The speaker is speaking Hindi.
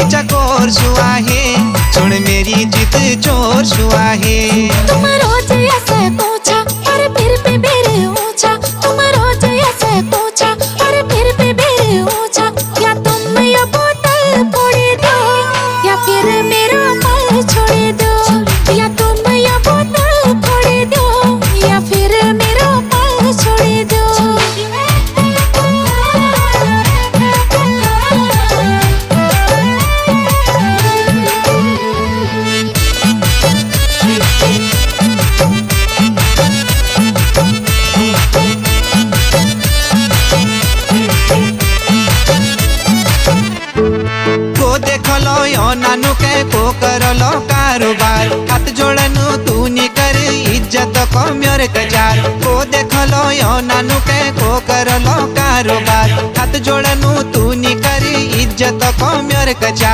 चकोर सुआ है, सुन मेरी जित चोर सुआ है। तुम रोज ऐसे पूछा और फिर भी मेरे ऊंचा, तुम रोज ऐसे पूछा और फिर भी मेरे ऊंचा। या तुम ये बोतल फोड़ दो या फिर मेरा पल छोड़ दो, या तुम ये बोतल फोड़ दो या फिर मेरा पल छोड़ दो। नानू के को करलो कारोबार, हाथ जोड़नु तू नी कर इज्जत को म्योर कजार। को देखलो यो नानू के को करलो कारोबार, हाथ जोड़नु तू नी कर इज्जत को म्योर कजार।